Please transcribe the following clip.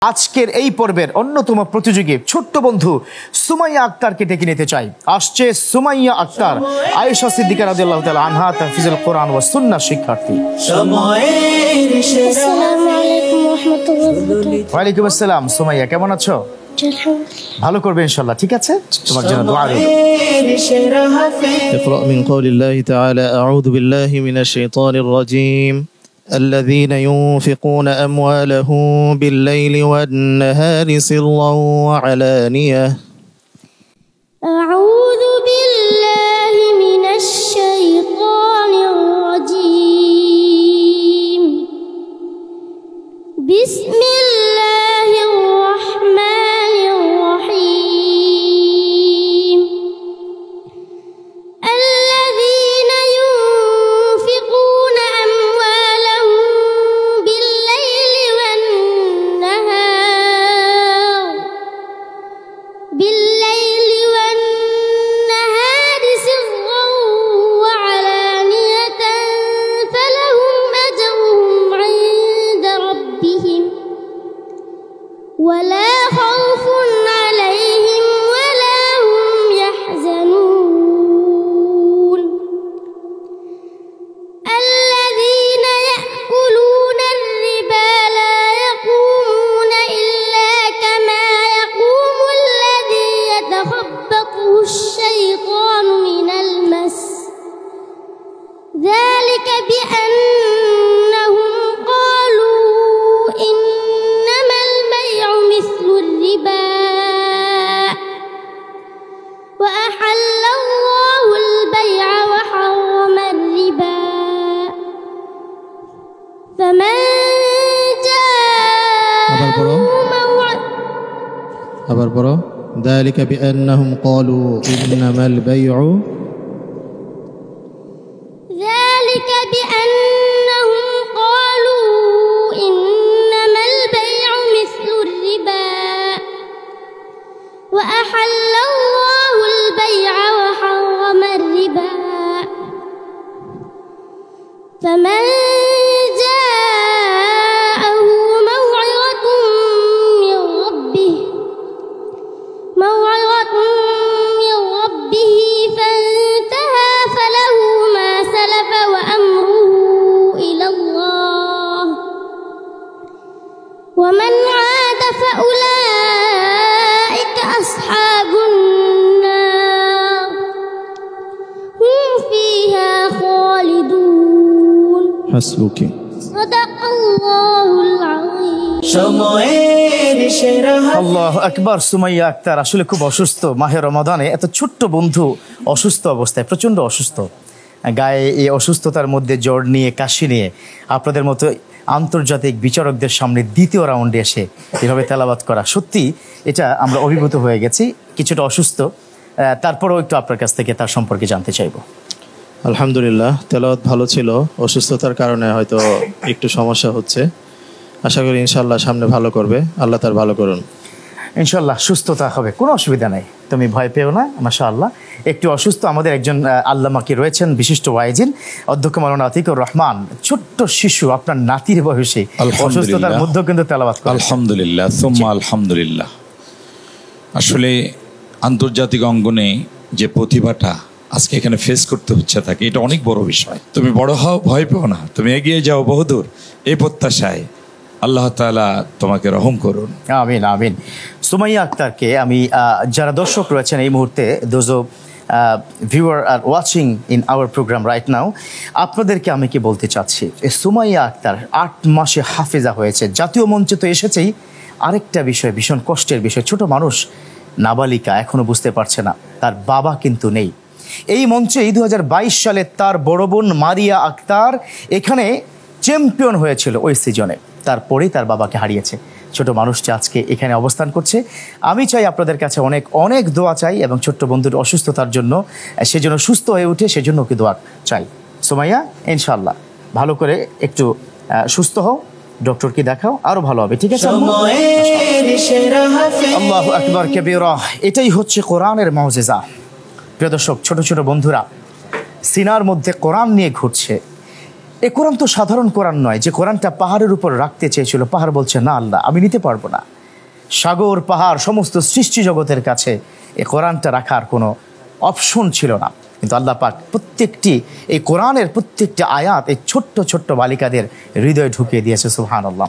আজকের এই পর্বের অন্যতম প্রতিযোগী ছোট্ট বন্ধু সুমাইয়া আক্তারকে ডেকে নিতে চাই। আসছে সুমাইয়া আক্তার, আয়েশা সিদ্দিকা রাদিয়াল্লাহু তাআলা আনহা, তাহফিজুল কোরআন ওয়া সুন্নাহ শিক্ষার্থী। আসসালামু আলাইকুম ওয়া রাহমাতুল্লাহি ওয়া বারাকাতুহু। ওয়া আলাইকুম আসসালাম। সুমাইয়া কেমন আছো? ভালো করবে ইনশাআল্লাহ। ঠিক আছে, তোমার জন্য দোয়া রইল। اقرأ من قول الله تعالى أعوذ بالله من الشيطان الرجيم الذين ينفقون أموالهم بالليل والنهار سرا وعلانية أعوذ بالله من الشيطان الرجيم بسم الله الرحمن الرحيم الذين ينفقون أموالهم بالليل والنهار سرا وعلانية فلهم أجرهم عند ربهم ولا خوف عليهم ولا هم يحزنون الذين يأكلون الربا لا يقومون إلا كما يقوم الذي يتخبطه الشيطان من المس ذلك بأنهم قالوا إنما البيع مثل الربا وأحل الله البيع وحرم الربا فمن আবার পড়ো ذلك بأنهم قالوا إنما البيع ذلك بأنهم قالوا إنما البيع مثل الربا وأحل الله البيع وحرم الربا فمن جاءه موعظة من ربه فانتهى فله ما سلف وأمره إلى الله ومن عاد فأولئك أصحاب النار هم فيها خالدون حسبك صدق الله العظيم আল্লাহু আকবার। সুমাইয়া আক্তার আসলে খুব অসুস্থ। মাহে রমাদানে এত ছোট্ট বন্ধু অসুস্থ অবস্থায়, প্রচণ্ড অসুস্থ, গায়ে এই অসুস্থতার মধ্যে জ্বর নিয়ে, কাশি নিয়ে আপনাদের মতো আন্তর্জাতিক বিচারকদের সামনে দ্বিতীয় রাউন্ডে এসে এভাবে তেলাওয়াত করা, সত্যি এটা আমরা অভিভূত হয়ে গেছি। কিছুটা অসুস্থ, তারপরেও একটু আপনার কাছ থেকে তার সম্পর্কে জানতে চাইবো। আলহামদুলিল্লাহ, তেলাওয়াত ভালো ছিল। অসুস্থতার কারণে হয়তো একটু সমস্যা হচ্ছে। আশা করি ইনশাআল্লাহ সামনে ভালো করবে। আল্লাহ তার ভালো করুন। ইনশাল্লাহ সুস্থতা হবে, কোনো অসুবিধা নেই, তুমি ভয় পেও না। মাশাআল্লাহ, একটু অসুস্থ আমাদের একজন আল্লামা কি রয়েছেন, বিশিষ্ট ওয়াইজিন অধ্যক্ষ মাওলানা আতিকুর রহমান, ছোট্ট শিশু আপনার নাতির বয়সে অসুস্থতার মধ্যে কিন্তু তেলাওয়াত করে। আলহামদুলিল্লাহ, সুম্মা আলহামদুলিল্লাহ। আসলে আন্তর্জাতিক অঙ্গনে যে প্রতিভাটা আজকে এখানে ফেস করতে হচ্ছে তাকে, এটা অনেক বড় বিষয়। তুমি বড় হও, ভয় পেও না, তুমি এগিয়ে যাও বহুদূর, এই প্রত্যাশায় আল্লাহ তাআলা তোমাকে রহম করুন। আমিন আমিন। সুমাইয়া আক্তারকে আমি, যারা দর্শক রয়েছেন এই মুহূর্তে, those of viewer are watching in our programme right now, আপনাদেরকে আমি কি বলতে চাচ্ছি, সুমাইয়া আক্তার 8 মাসে হাফেজা হয়েছে, জাতীয় মঞ্চে তো এসেছেই। আরেকটা বিষয়, ভীষণ কষ্টের বিষয়, ছোট মানুষ, নাবালিকা, এখনো বুঝতে পারছে না তার বাবা কিন্তু নেই। এই মঞ্চে 2022 সালে তার বড় বোন মারিয়া আক্তার এখানে চ্যাম্পিয়ন হয়েছিল ওই সিজনে, তারপরেই তার বাবাকে হারিয়েছে। ছোট মানুষটি আজকে এখানে অবস্থান করছে। আমি চাই আপনাদের কাছে অনেক অনেক দোয়া চাই, এবং ছোট্ট বন্ধুর অসুস্থতার জন্য, সেজন্য সুস্থ হয়ে উঠে সেজন্য কি দোয়া চাই। সুমাইয়া ইনশাআল্লাহ ভালো করে একটু সুস্থ হও, ডক্টরকে দেখাও, আরো ভালো হবে। ঠিক আছে? আল্লাহু আকবার কাবীরা। এটাই হচ্ছে কোরআনের মুজিজা। প্রিয় দর্শক, ছোট ছোট বন্ধুরা সিনার মধ্যে কোরআন নিয়ে ঘুরছে, এ কোরআন তো সাধারণ কোরআন নয় যে কোরআনটা পাহাড়ের উপর রাখতে চেয়েছিল, পাহাড় বলছে না আল্লাহ আমি নিতে পারবো না। সাগর পাহাড় সমস্ত সৃষ্টি জগতের কাছে এ কোরআনটা রাখার কোনো অপশন ছিল না, কিন্তু আল্লাহ পাক প্রত্যেকটি এই কোরআনের প্রত্যেকটি আয়াত এই ছোট্ট ছোট্ট বালিকাদের হৃদয়ে ঢুকিয়ে দিয়েছে। সুবহানাল্লাহ।